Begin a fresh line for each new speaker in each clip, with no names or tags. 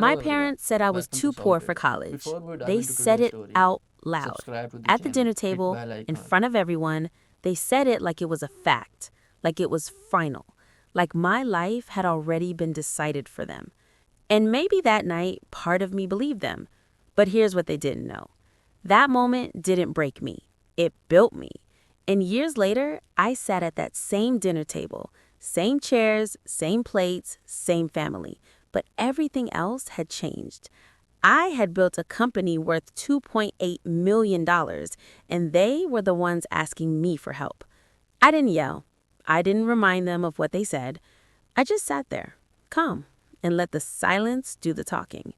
My
Hello everyone,
parents said I was
welcome to
too poor for
Storytime.
college.
Before we dive
They
into
said
today's
it
story,
out loud.
subscribe to the
At the
channel,
dinner
hit
table,
bell
in
icon.
front of everyone, they said it like it was a fact, like it was final, like my life had already been decided for them. And maybe that night, part of me believed them. But here's what they didn't know. That moment didn't break me. It built me. And years later, I sat at that same dinner table, same chairs, same plates, same family. But everything else had changed. I had built a company worth $2.8 million, and they were the ones asking me for help. I didn't yell. I didn't remind them of what they said. I just sat there, calm, and let the silence do the talking.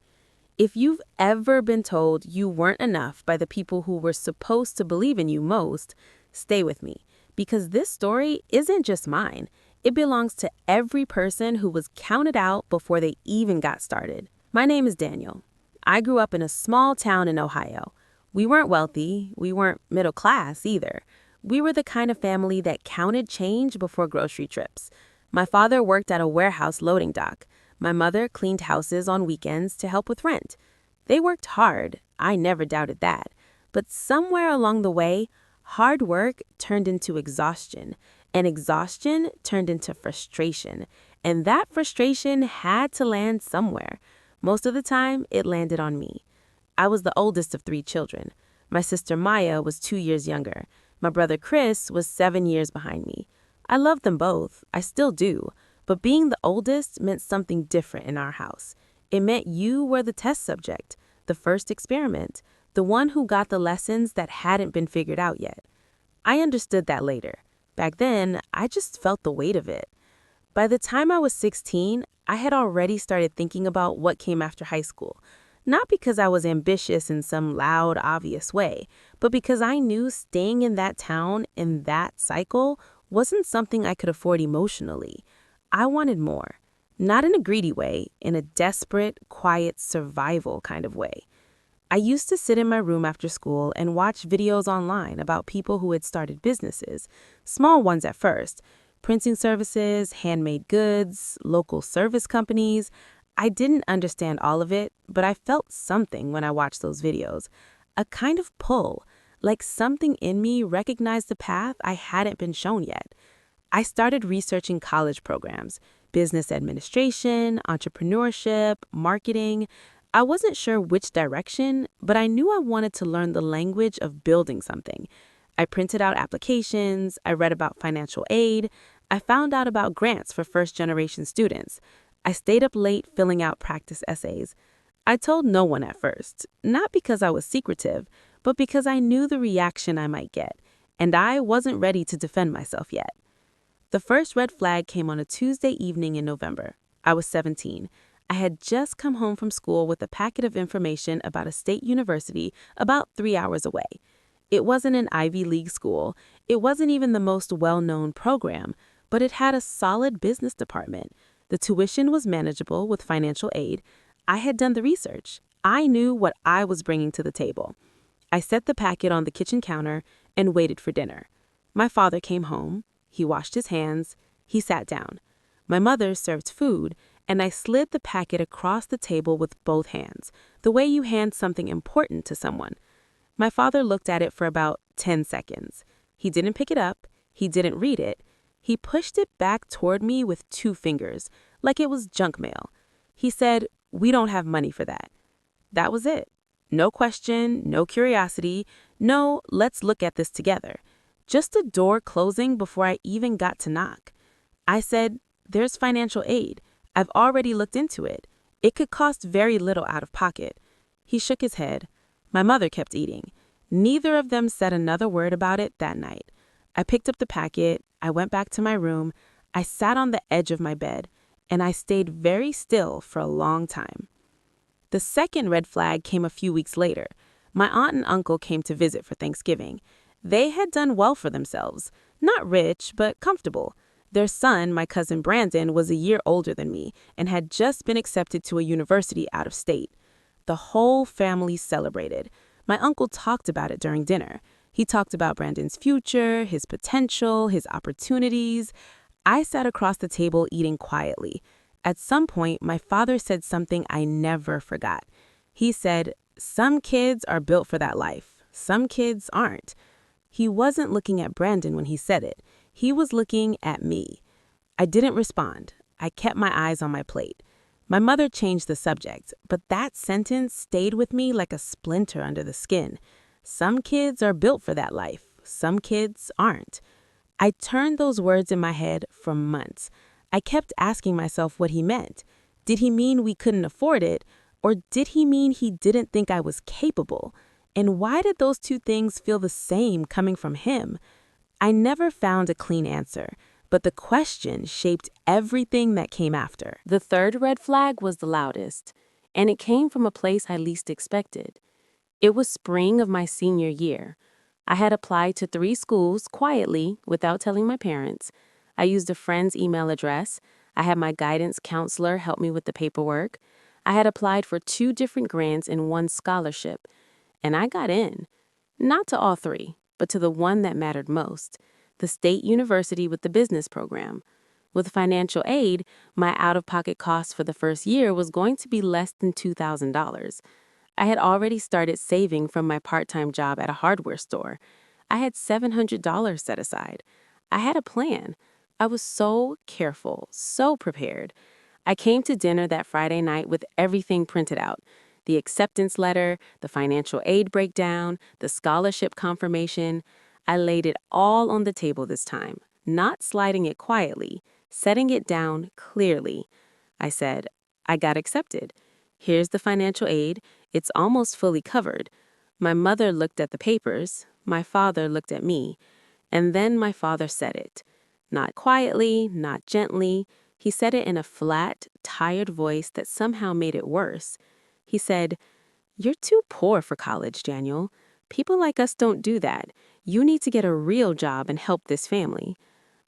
If you've ever been told you weren't enough by the people who were supposed to believe in you most, stay with me, because this story isn't just mine. It belongs to every person who was counted out before they even got started. My name is Daniel. I grew up in a small town in Ohio. We weren't wealthy, we weren't middle class either. We were the kind of family that counted change before grocery trips. My father worked at a warehouse loading dock. My mother cleaned houses on weekends to help with rent. They worked hard, I never doubted that. But somewhere along the way, hard work turned into exhaustion, and exhaustion turned into frustration. And that frustration had to land somewhere. Most of the time, it landed on me. I was the oldest of 3 children. My sister Maya was 2 years younger. My brother Chris was 7 years behind me. I loved them both. I still do. But being the oldest meant something different in our house. It meant you were the test subject, the first experiment, the one who got the lessons that hadn't been figured out yet. I understood that later. Back then, I just felt the weight of it. By the time I was 16, I had already started thinking about what came after high school. Not because I was ambitious in some loud, obvious way, but because I knew staying in that town, in that cycle, wasn't something I could afford emotionally. I wanted more. Not in a greedy way, in a desperate, quiet survival kind of way. I used to sit in my room after school and watch videos online about people who had started businesses, small ones at first, printing services, handmade goods, local service companies. I didn't understand all of it, but I felt something when I watched those videos. A kind of pull, like something in me recognized the path I hadn't been shown yet. I started researching college programs, business administration, entrepreneurship, marketing. I wasn't sure which direction, but I knew I wanted to learn the language of building something. I printed out applications, I read about financial aid, I found out about grants for first-generation students. I stayed up late filling out practice essays. I told no one at first, not because I was secretive, but because I knew the reaction I might get, and I wasn't ready to defend myself yet. The first red flag came on a Tuesday evening in November. I was 17. I had just come home from school with a packet of information about a state university about 3 hours away. It wasn't an Ivy League school. It wasn't even the most well-known program, but it had a solid business department. The tuition was manageable with financial aid. I had done the research. I knew what I was bringing to the table. I set the packet on the kitchen counter and waited for dinner. My father came home. He washed his hands. He sat down. My mother served food, and I slid the packet across the table with both hands, the way you hand something important to someone. My father looked at it for about 10 seconds. He didn't pick it up. He didn't read it. He pushed it back toward me with 2 fingers, like it was junk mail. He said, "We don't have money for that." That was it. No question, no curiosity, no, let's look at this together. Just a door closing before I even got to knock. I said, "There's financial aid. I've already looked into it. It could cost very little out of pocket." He shook his head. My mother kept eating. Neither of them said another word about it that night. I picked up the packet. I went back to my room. I sat on the edge of my bed, and I stayed very still for a long time. The second red flag came a few weeks later. My aunt and uncle came to visit for Thanksgiving. They had done well for themselves. Not rich, but comfortable. Their son, my cousin Brandon, was a year older than me and had just been accepted to a university out of state. The whole family celebrated. My uncle talked about it during dinner. He talked about Brandon's future, his potential, his opportunities. I sat across the table eating quietly. At some point, my father said something I never forgot. He said, "Some kids are built for that life. Some kids aren't." He wasn't looking at Brandon when he said it. He was looking at me. I didn't respond. I kept my eyes on my plate. My mother changed the subject, but that sentence stayed with me like a splinter under the skin. Some kids are built for that life. Some kids aren't. I turned those words in my head for months. I kept asking myself what he meant. Did he mean we couldn't afford it, or did he mean he didn't think I was capable? And why did those two things feel the same coming from him? I never found a clean answer, but the question shaped everything that came after. The third red flag was the loudest, and it came from a place I least expected. It was spring of my senior year. I had applied to 3 schools quietly without telling my parents. I used a friend's email address. I had my guidance counselor help me with the paperwork. I had applied for 2 different grants and 1 scholarship. And I got in. Not to all 3, but to the one that mattered most, the state university with the business program. With financial aid, my out-of-pocket cost for the first year was going to be less than $2,000. I had already started saving from my part-time job at a hardware store. I had $700 set aside. I had a plan. I was so careful, so prepared. I came to dinner that Friday night with everything printed out. The acceptance letter, the financial aid breakdown, the scholarship confirmation. I laid it all on the table this time, not sliding it quietly, setting it down clearly. I said, "I got accepted. Here's the financial aid. It's almost fully covered." My mother looked at the papers. My father looked at me. And then my father said it. Not quietly, not gently. He said it in a flat, tired voice that somehow made it worse. He said, "You're too poor for college, Daniel. People like us don't do that. You need to get a real job and help this family."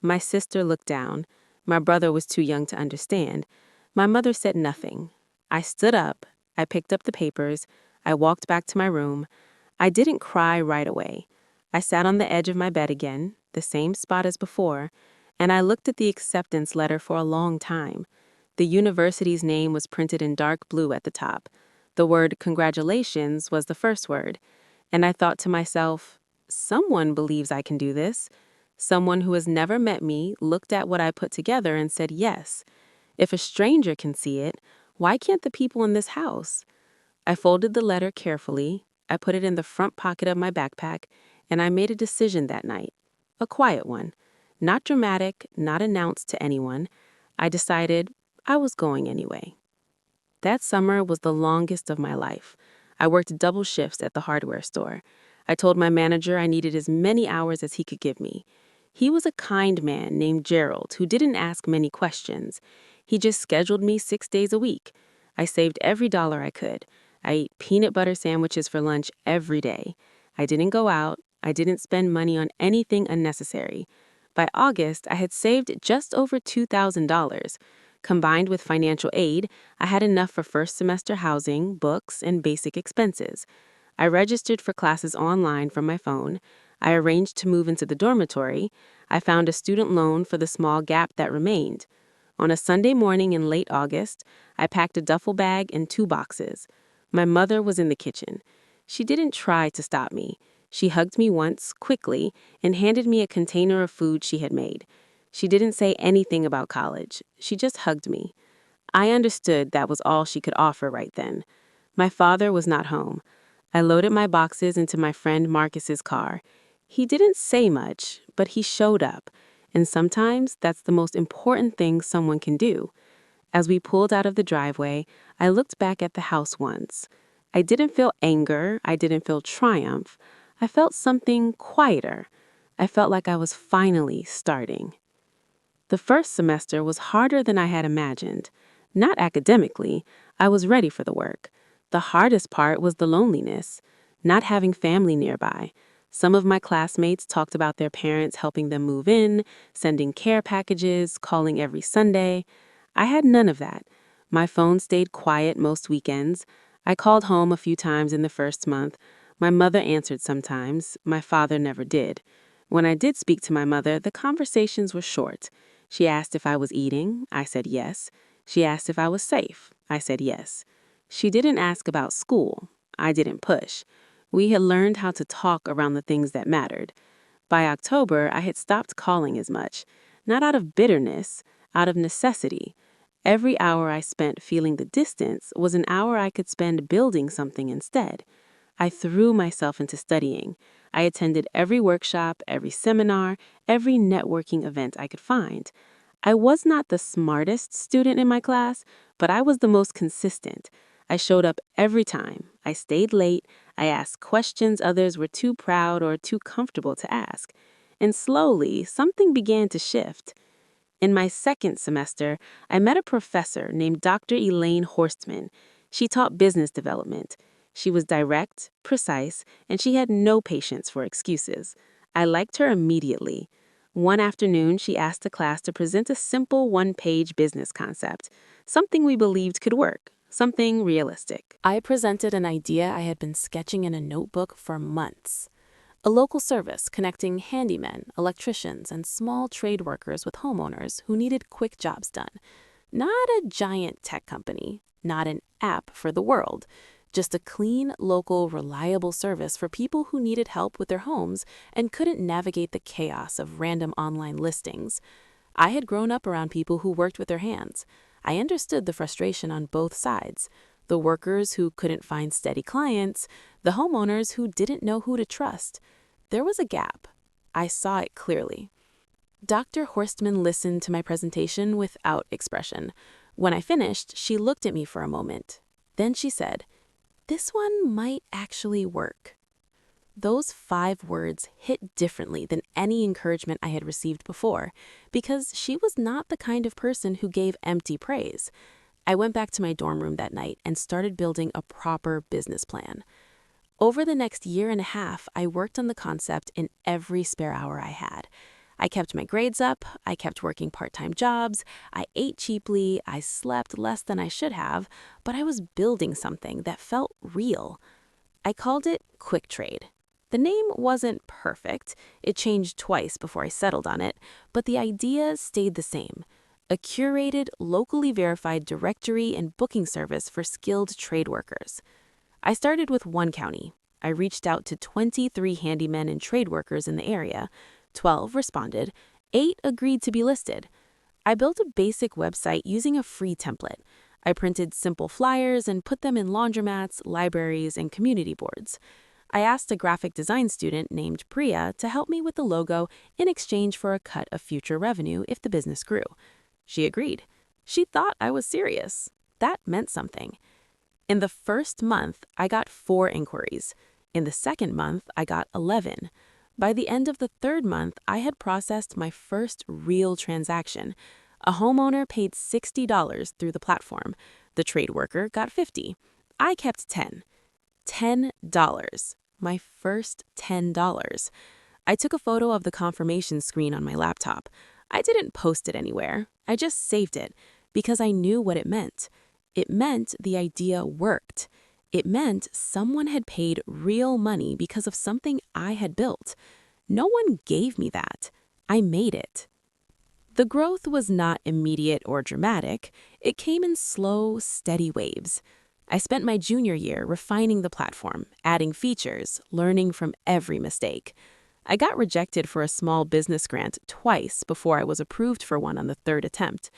My sister looked down. My brother was too young to understand. My mother said nothing. I stood up. I picked up the papers. I walked back to my room. I didn't cry right away. I sat on the edge of my bed again, the same spot as before, and I looked at the acceptance letter for a long time. The university's name was printed in dark blue at the top. The word congratulations was the first word, and I thought to myself, someone believes I can do this. Someone who has never met me looked at what I put together and said yes. If a stranger can see it, why can't the people in this house? I folded the letter carefully. I put it in the front pocket of my backpack, and I made a decision that night. A quiet one. Not dramatic, not announced to anyone. I decided I was going anyway. That summer was the longest of my life. I worked double shifts at the hardware store. I told my manager I needed as many hours as he could give me. He was a kind man named Gerald who didn't ask many questions. He just scheduled me 6 days a week. I saved every dollar I could. I ate peanut butter sandwiches for lunch every day. I didn't go out. I didn't spend money on anything unnecessary. By August, I had saved just over $2,000. Combined with financial aid, I had enough for first semester housing, books, and basic expenses. I registered for classes online from my phone. I arranged to move into the dormitory. I found a student loan for the small gap that remained. On a Sunday morning in late August, I packed a duffel bag and 2 boxes. My mother was in the kitchen. She didn't try to stop me. She hugged me once, quickly, and handed me a container of food she had made. She didn't say anything about college. She just hugged me. I understood that was all she could offer right then. My father was not home. I loaded my boxes into my friend Marcus's car. He didn't say much, but he showed up. And sometimes that's the most important thing someone can do. As we pulled out of the driveway, I looked back at the house once. I didn't feel anger. I didn't feel triumph. I felt something quieter. I felt like I was finally starting. The first semester was harder than I had imagined. Not academically. I was ready for the work. The hardest part was the loneliness, not having family nearby. Some of my classmates talked about their parents helping them move in, sending care packages, calling every Sunday. I had none of that. My phone stayed quiet most weekends. I called home a few times in the first month. My mother answered sometimes. My father never did. When I did speak to my mother, the conversations were short. She asked if I was eating. I said yes. She asked if I was safe. I said yes. She didn't ask about school. I didn't push. We had learned how to talk around the things that mattered. By October, I had stopped calling as much, not out of bitterness, out of necessity. Every hour I spent feeling the distance was an hour I could spend building something instead. I threw myself into studying. I attended every workshop, every seminar, every networking event I could find. I was not the smartest student in my class, but I was the most consistent. I showed up every time. I stayed late. I asked questions others were too proud or too comfortable to ask. And slowly, something began to shift. In my second semester, I met a professor named Dr. Elaine Horstman. She taught business development. She was direct, precise, and she had no patience for excuses. I liked her immediately. One afternoon, she asked the class to present a simple one-page business concept, something we believed could work, something realistic. I presented an idea I had been sketching in a notebook for months. A local service connecting handymen, electricians, and small trade workers with homeowners who needed quick jobs done. Not a giant tech company, not an app for the world, just a clean, local, reliable service for people who needed help with their homes and couldn't navigate the chaos of random online listings. I had grown up around people who worked with their hands. I understood the frustration on both sides. The workers who couldn't find steady clients, the homeowners who didn't know who to trust. There was a gap. I saw it clearly. Dr. Horstman listened to my presentation without expression. When I finished, she looked at me for a moment. Then she said, "This one might actually work." Those 5 words hit differently than any encouragement I had received before, because she was not the kind of person who gave empty praise. I went back to my dorm room that night and started building a proper business plan. Over the next year and a half, I worked on the concept in every spare hour I had. I kept my grades up, I kept working part-time jobs, I ate cheaply, I slept less than I should have, but I was building something that felt real. I called it Quick Trade. The name wasn't perfect. It changed twice before I settled on it, but the idea stayed the same. A curated, locally verified directory and booking service for skilled trade workers. I started with one county. I reached out to 23 handymen and trade workers in the area. 12 responded. 8 agreed to be listed. I built a basic website using a free template. I printed simple flyers and put them in laundromats, libraries, and community boards. I asked a graphic design student named Priya to help me with the logo in exchange for a cut of future revenue if the business grew. She agreed. She thought I was serious. That meant something. In the first month, I got 4 inquiries. In the second month, I got 11. By the end of the third month, I had processed my first real transaction. A homeowner paid $60 through the platform. The trade worker got $50. I kept $10. $10. My first $10. I took a photo of the confirmation screen on my laptop. I didn't post it anywhere. I just saved it because I knew what it meant. It meant the idea worked. It meant someone had paid real money because of something I had built. No one gave me that. I made it. The growth was not immediate or dramatic. It came in slow, steady waves. I spent my junior year refining the platform, adding features, learning from every mistake. I got rejected for a small business grant twice before I was approved for one on the third attempt.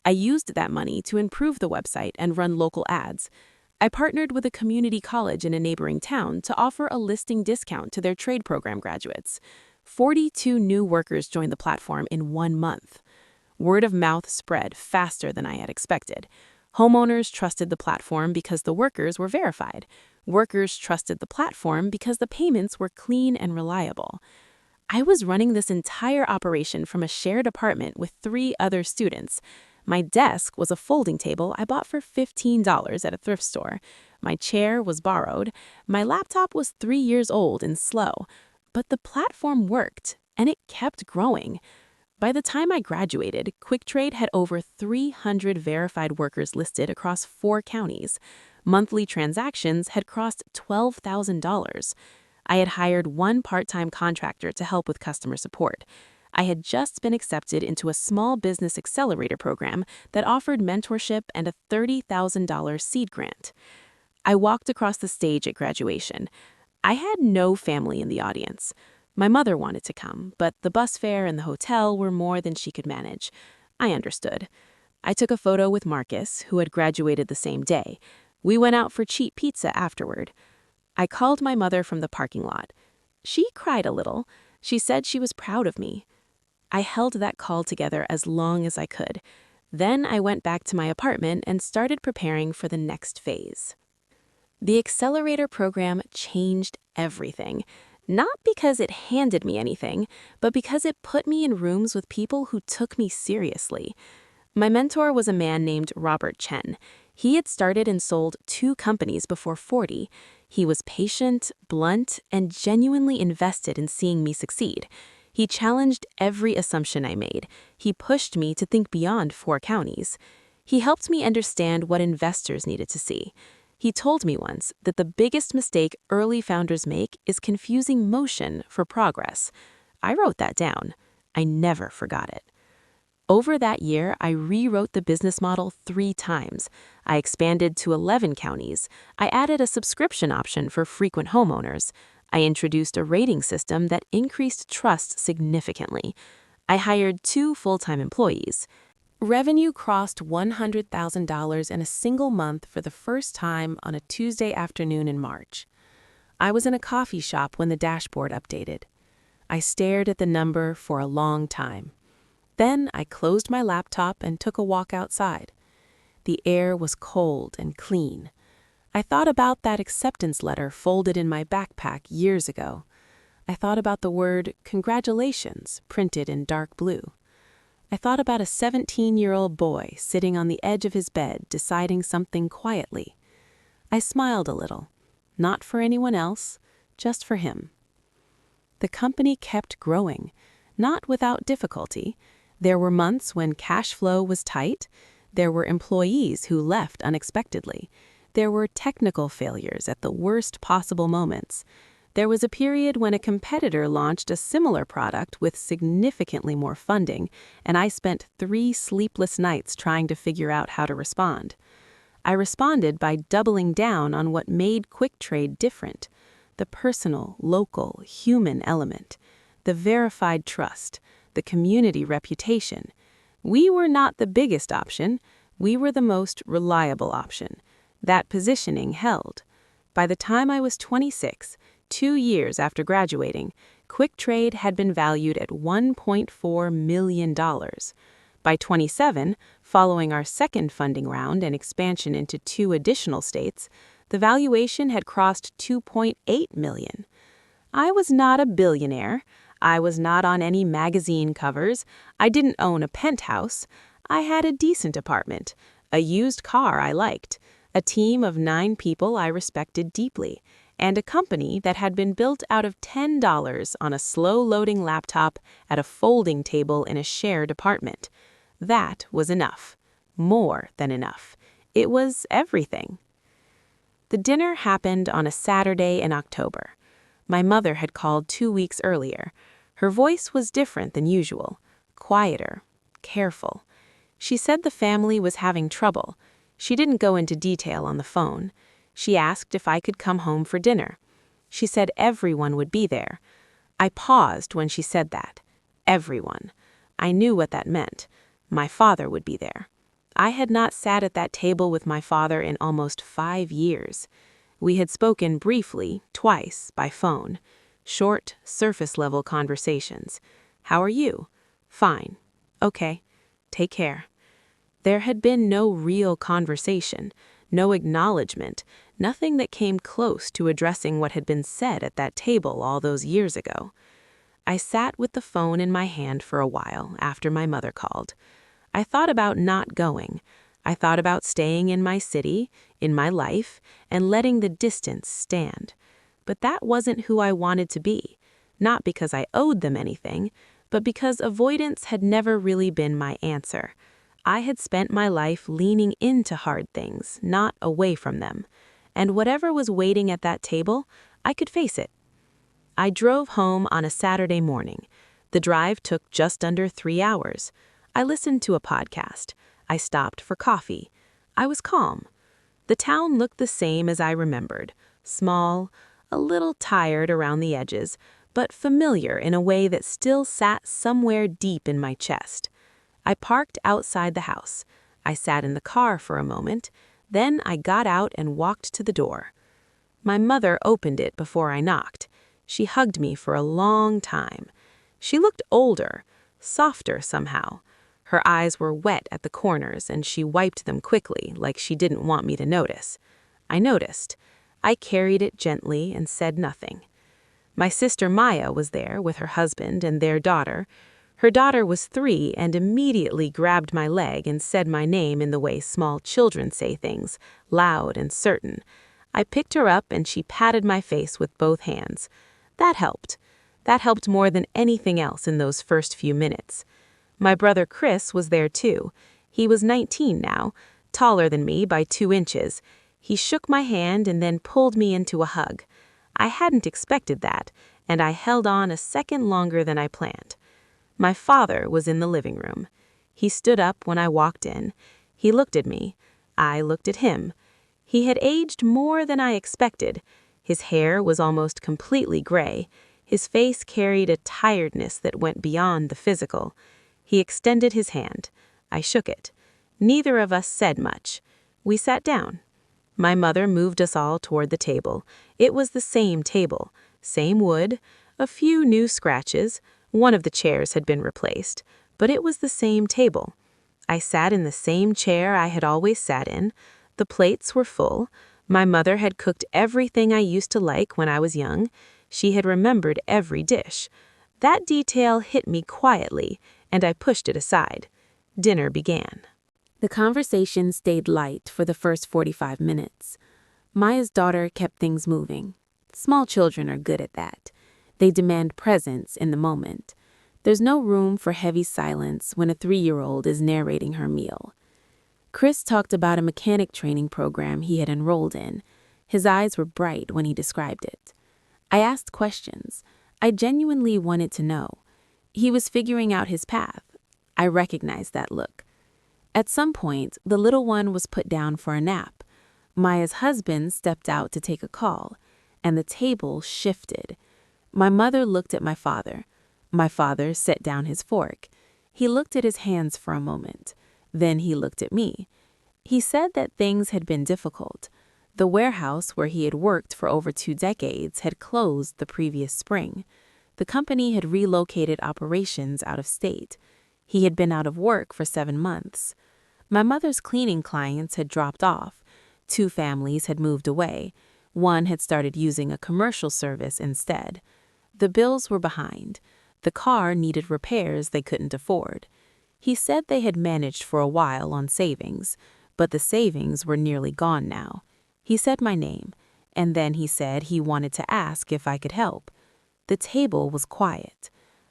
I used that money to improve the website and run local ads. I partnered with a community college in a neighboring town to offer a listing discount to their trade program graduates. 42 new workers joined the platform in 1 month. Word of mouth spread faster than I had expected. Homeowners trusted the platform because the workers were verified. Workers trusted the platform because the payments were clean and reliable. I was running this entire operation from a shared apartment with 3 other students. My desk was a folding table I bought for $15 at a thrift store. My chair was borrowed. My laptop was 3 years old and slow. But the platform worked, and it kept growing. By the time I graduated, QuickTrade had over 300 verified workers listed across 4 counties. Monthly transactions had crossed $12,000. I had hired 1 part-time contractor to help with customer support.
I had just been accepted into a small business accelerator program that offered mentorship and a $30,000 seed grant. I walked across the stage at graduation. I had no family in the audience. My mother wanted to come, but the bus fare and the hotel were more than she could manage. I understood. I took a photo with Marcus, who had graduated the same day. We went out for cheap pizza afterward. I called my mother from the parking lot. She cried a little. She said she was proud of me. I held that call together as long as I could. Then I went back to my apartment and started preparing for the next phase. The accelerator program changed everything. Not because it handed me anything, but because it put me in rooms with people who took me seriously. My mentor was a man named Robert Chen. He had started and sold 2 companies before 40. He was patient, blunt, and genuinely invested in seeing me succeed. He challenged every assumption I made. He pushed me to think beyond 4 counties. He helped me understand what investors needed to see. He told me once that the biggest mistake early founders make is confusing motion for progress. I wrote that down. I never forgot it. Over that year, I rewrote the business model 3 times. I expanded to 11 counties. I added a subscription option for frequent homeowners. I introduced a rating system that increased trust significantly. I hired 2 full-time employees. Revenue crossed $100,000 in a single month for the first time on a Tuesday afternoon in March. I was in a coffee shop when the dashboard updated. I stared at the number for a long time. Then I closed my laptop and took a walk outside. The air was cold and clean. I thought about that acceptance letter folded in my backpack years ago. I thought about the word congratulations printed in dark blue. I thought about a 17-year-old boy sitting on the edge of his bed deciding something quietly. I smiled a little, not for anyone else, just for him. The company kept growing, not without difficulty. There were months when cash flow was tight. There were employees who left unexpectedly. There were technical failures at the worst possible moments. There was a period when a competitor launched a similar product with significantly more funding, and I spent 3 sleepless nights trying to figure out how to respond. I responded by doubling down on what made quick trade different: the personal, local, human element, the verified trust, the community reputation. We were not the biggest option. We were the most reliable option. That positioning held. By the time I was 26, 2 years after graduating, Quick Trade had been valued at $1.4 million. By 27, following our second funding round and expansion into 2 additional states, the valuation had crossed $2.8 million. I was not a billionaire. I was not on any magazine covers. I didn't own a penthouse. I had a decent apartment, a used car I liked, a team of 9 people I respected deeply, and a company that had been built out of $10 on a slow-loading laptop at a folding table in a shared apartment. That was enough. More than enough. It was everything. The dinner happened on a Saturday in October. My mother had called 2 weeks earlier. Her voice was different than usual, quieter, careful. She said the family was having trouble. She didn't go into detail on the phone. She asked if I could come home for dinner. She said everyone would be there. I paused when she said that. Everyone. I knew what that meant. My father would be there. I had not sat at that table with my father in almost 5 years. We had spoken briefly, twice, by phone. Short, surface-level conversations. How are you? Fine. Okay. Take care. There had been no real conversation, no acknowledgement, nothing that came close to addressing what had been said at that table all those years ago. I sat with the phone in my hand for a while after my mother called. I thought about not going. I thought about staying in my city, in my life, and letting the distance stand. But that wasn't who I wanted to be, not because I owed them anything, but because avoidance had never really been my answer. I had spent my life leaning into hard things, not away from them. And whatever was waiting at that table, I could face it. I drove home on a Saturday morning. The drive took just under 3 hours. I listened to a podcast. I stopped for coffee. I was calm. The town looked the same as I remembered. Small, a little tired around the edges, but familiar in a way that still sat somewhere deep in my chest. I parked outside the house. I sat in the car for a moment. Then I got out and walked to the door. My mother opened it before I knocked. She hugged me for a long time. She looked older, softer somehow. Her eyes were wet at the corners, and she wiped them quickly, like she didn't want me to notice. I noticed. I carried it gently and said nothing. My sister Maya was there with her husband and their daughter. Her daughter was 3 and immediately grabbed my leg and said my name in the way small children say things, loud and certain. I picked her up and she patted my face with both hands. That helped. That helped more than anything else in those first few minutes. My brother Chris was there too. He was 19 now, taller than me by 2 inches. He shook my hand and then pulled me into a hug. I hadn't expected that, and I held on a second longer than I planned. My father was in the living room. He stood up when I walked in. He looked at me. I looked at him. He had aged more than I expected. His hair was almost completely gray. His face carried a tiredness that went beyond the physical. He extended his hand. I shook it. Neither of us said much. We sat down. My mother moved us all toward the table. It was the same table, same wood, a few new scratches. One of the chairs had been replaced, but it was the same table. I sat in the same chair I had always sat in. The plates were full. My mother had cooked everything I used to like when I was young. She had remembered every dish. That detail hit me quietly, and I pushed it aside. Dinner began.
The conversation stayed light for the first 45 minutes. Maya's daughter kept things moving. Small children are good at that. They demand presence in the moment. There's no room for heavy silence when a 3-year-old is narrating her meal. Chris talked about a mechanic training program he had enrolled in. His eyes were bright when he described it. I asked questions. I genuinely wanted to know. He was figuring out his path. I recognized that look. At some point, the little one was put down for a nap. Maya's husband stepped out to take a call, and the table shifted. My mother looked at my father. My father set down his fork. He looked at his hands for a moment. Then he looked at me. He said that things had been difficult. The warehouse where he had worked for over 2 decades had closed the previous spring. The company had relocated operations out of state. He had been out of work for 7 months. My mother's cleaning clients had dropped off. 2 families had moved away. One had started using a commercial service instead. The bills were behind. The car needed repairs they couldn't afford. He said they had managed for a while on savings, but the savings were nearly gone now. He said my name, and then he said he wanted to ask if I could help. The table was quiet.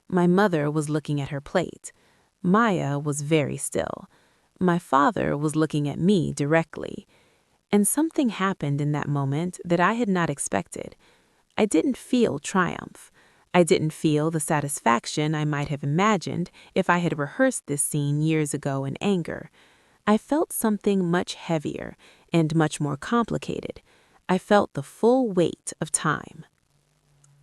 My mother was looking at her plate. Maya was very still. My father was looking at me directly. And something happened in that moment that I had not expected. I didn't feel triumph. I didn't feel the satisfaction I might have imagined if I had rehearsed this scene years ago in anger. I felt something much heavier and much more complicated. I felt the full weight of time.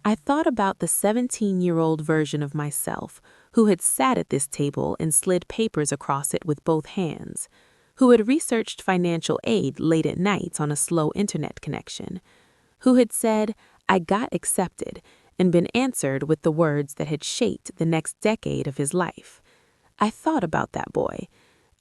I thought about the 17-year-old version of myself who had sat at this table and slid papers across it with both hands, who had researched financial aid late at night on a slow internet connection, who had said, "I got accepted," and been answered with the words that had shaped the next decade of his life. I thought about that boy.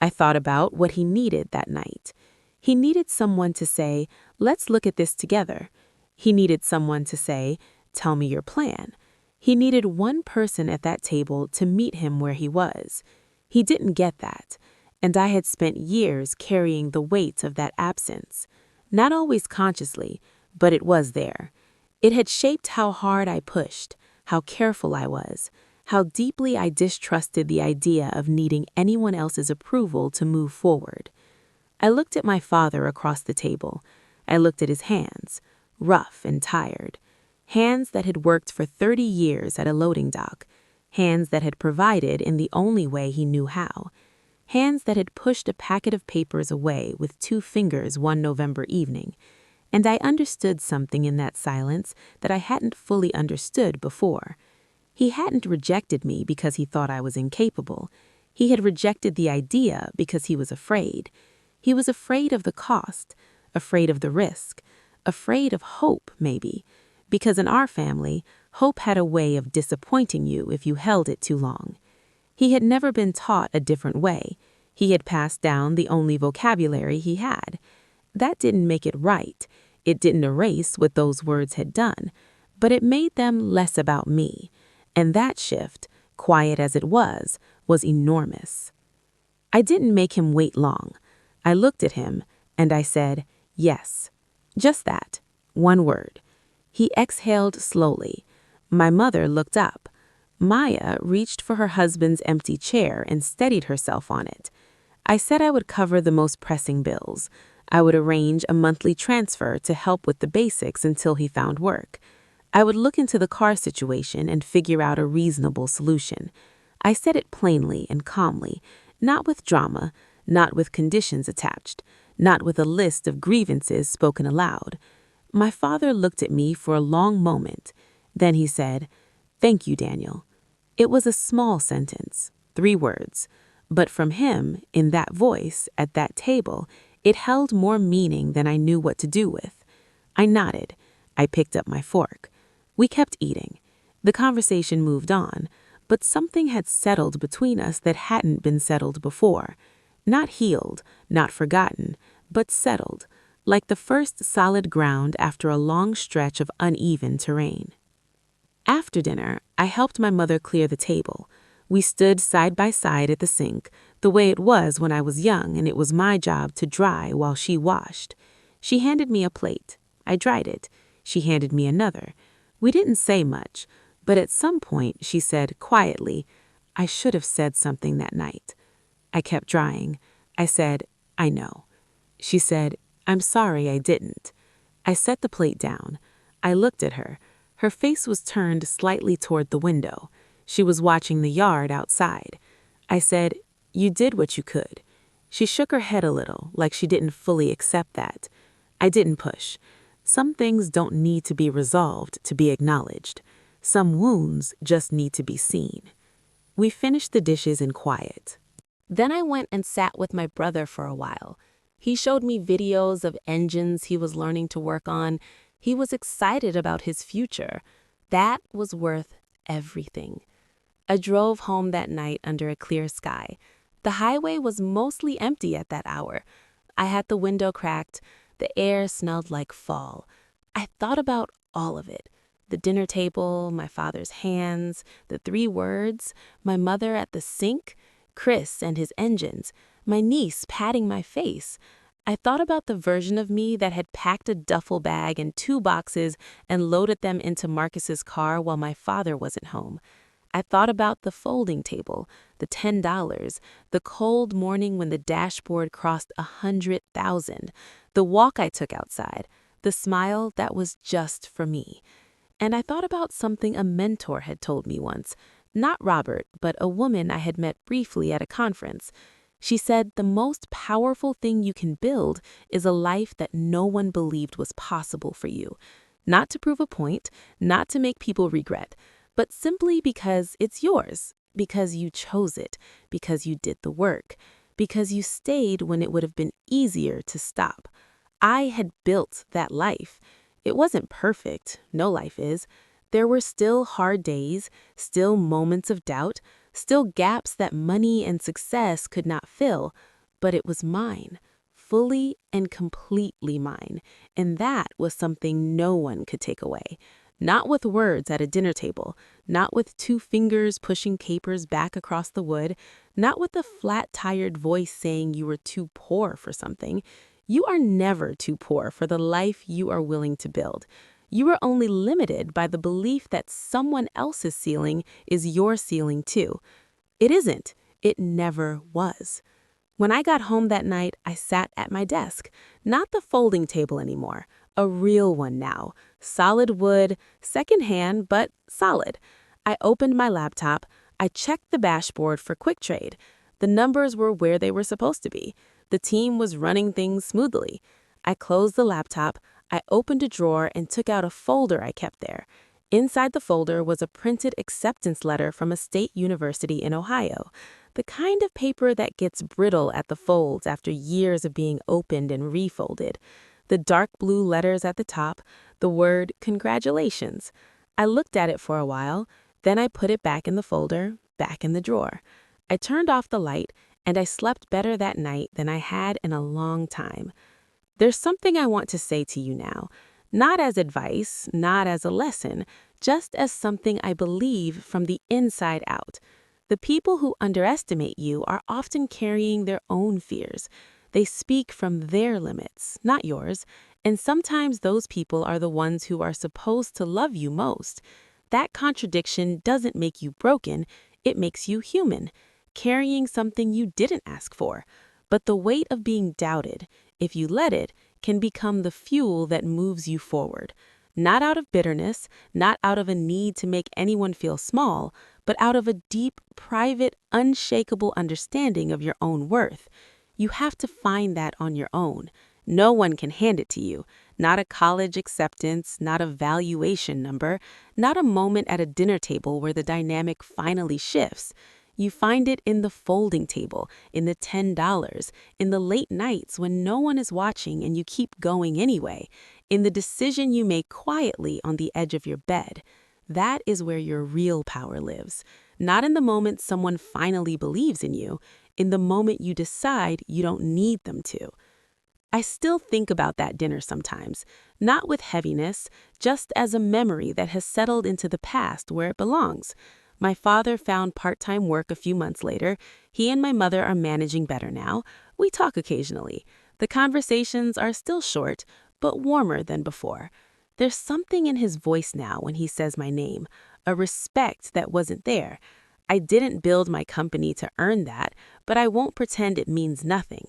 I thought about what he needed that night. He needed someone to say, "Let's look at this together." He needed someone to say, "Tell me your plan." He needed one person at that table to meet him where he was. He didn't get that, and I had spent years carrying the weight of that absence. Not always consciously, but it was there. It had shaped how hard I pushed, how careful I was, how deeply I distrusted the idea of needing anyone else's approval to move forward. I looked at my father across the table. I looked at his hands, rough and tired. Hands that had worked for 30 years at a loading dock.
hands that had provided in the only way he knew how, hands that had pushed a packet of papers away with 2 fingers one November evening. And I understood something in that silence that I hadn't fully understood before. He hadn't rejected me because he thought I was incapable. He had rejected the idea because he was afraid. He was afraid of the cost, afraid of the risk, afraid of hope, maybe, because in our family, hope had a way of disappointing you if you held it too long. He had never been taught a different way. He had passed down the only vocabulary he had. That didn't make it right. It didn't erase what those words had done, but it made them less about me. And that shift, quiet as it was enormous. I didn't make him wait long. I looked at him, and I said, yes. Just that. One word. He exhaled slowly. My mother looked up. Maya reached for her husband's empty chair and steadied herself on it. I said I would cover the most pressing bills. I would arrange a monthly transfer to help with the basics until he found work. I would look into the car situation and figure out a reasonable solution. I said it plainly and calmly, not with drama, not with conditions attached, not with a list of grievances spoken aloud. My father looked at me for a long moment. Then he said, "Thank you, Daniel." It was a small sentence, 3 words, but from him, in that voice, at that table, it held more meaning than I knew what to do with. I nodded. I picked up my fork. We kept eating. The conversation moved on, but something had settled between us that hadn't been settled before. Not healed, not forgotten, but settled, like the first solid ground after a long stretch of uneven terrain. After dinner, I helped my mother clear the table. We stood side by side at the sink, the way it was when I was young and it was my job to dry while she washed. She handed me a plate. I dried it. She handed me another. We didn't say much, but at some point she said quietly, "I should have said something that night." I kept drying. I said, "I know." She said, "I'm sorry I didn't." I set the plate down. I looked at her. Her face was turned slightly toward the window. She was watching the yard outside. I said, "You did what you could." She shook her head a little, like she didn't fully accept that. I didn't push. Some things don't need to be resolved to be acknowledged. Some wounds just need to be seen. We finished the dishes in quiet. Then I went and sat with my brother for a while. He showed me videos of engines he was learning to work on. He was excited about his future. That was worth everything. I drove home that night under a clear sky. The highway was mostly empty at that hour. I had the window cracked. The air smelled like fall. I thought about all of it. The dinner table, my father's hands, the 3 words, my mother at the sink, Chris and his engines, my niece patting my face. I thought about the version of me that had packed a duffel bag and 2 boxes and loaded them into Marcus's car while my father wasn't home. I thought about the folding table, the $10, the cold morning when the dashboard crossed 100,000, the walk I took outside, the smile that was just for me. And I thought about something a mentor had told me once, not Robert, but a woman I had met briefly at a conference. She said the most powerful thing you can build is a life that no one believed was possible for you. Not to prove a point, not to make people regret, but simply because it's yours, because you chose it, because you did the work, because you stayed when it would have been easier to stop. I had built that life. It wasn't perfect, no life is. There were still hard days, still moments of doubt, still gaps that money and success could not fill, but it was mine, fully and completely mine, and that was something no one could take away. Not with words at a dinner table, not with 2 fingers pushing capers back across the wood, not with a flat-tired voice saying you were too poor for something. You are never too poor for the life you are willing to build. You are only limited by the belief that someone else's ceiling is your ceiling too. It isn't. It never was. When I got home that night, I sat at my desk, not the folding table anymore, a real one now, solid wood, secondhand, but solid. I opened my laptop. I checked the dashboard for quick trade. The numbers were where they were supposed to be. The team was running things smoothly. I closed the laptop, I opened a drawer and took out a folder I kept there. Inside the folder was a printed acceptance letter from a state university in Ohio, the kind of paper that gets brittle at the folds after years of being opened and refolded. The dark blue letters at the top, the word congratulations. I looked at it for a while, then I put it back in the folder, back in the drawer. I turned off the light, and I slept better that night than I had in a long time. There's something I want to say to you now, not as advice, not as a lesson, just as something I believe from the inside out. The people who underestimate you are often carrying their own fears. They speak from their limits, not yours, and sometimes those people are the ones who are supposed to love you most. That contradiction doesn't make you broken, it makes you human, carrying something you didn't ask for. But the weight of being doubted, if you let it, can become the fuel that moves you forward. Not out of bitterness, not out of a need to make anyone feel small, but out of a deep, private, unshakable understanding of your own worth. You have to find that on your own. No one can hand it to you. Not a college acceptance, not a valuation number, not a moment at a dinner table where the dynamic finally shifts. You find it in the folding table, in the $10, in the late nights when no one is watching and you keep going anyway, in the decision you make quietly on the edge of your bed. That is where your real power lives. Not in the moment someone finally believes in you, in the moment you decide you don't need them to. I still think about that dinner sometimes, not with heaviness, just as a memory that has settled into the past where it belongs. My father found part-time work a few months later. He and my mother are managing better now. We talk occasionally. The conversations are still short, but warmer than before. There's something in his voice now when he says my name, a respect that wasn't there. I didn't build my company to earn that, but I won't pretend it means nothing.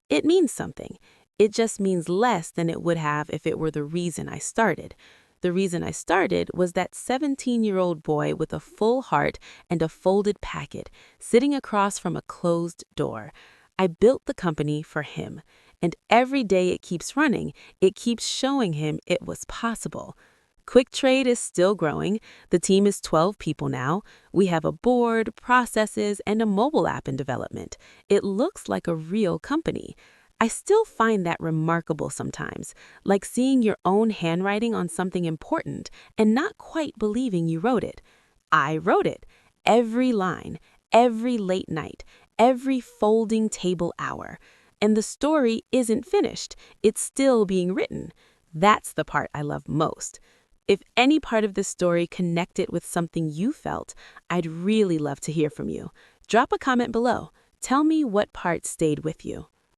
It means something. It just means less than it would have if it were the reason I started. The reason I started was that 17-year-old boy with a full heart and a folded packet sitting across from a closed door. I built the company for him, and every day it keeps running, it keeps showing him it was possible. Quick Trade is still growing. The team is 12 people now. We have a board, processes, and a mobile app in development. It looks like a real company. I still find that remarkable sometimes, like seeing your own handwriting on something important and not quite believing you wrote it. I wrote it. Every line, every late night, every folding table hour. And the story isn't finished. It's still being written. That's the part I love most. If any part of this story connected with something you felt, I'd really love to hear from you. Drop a comment below. Tell me what part stayed with you.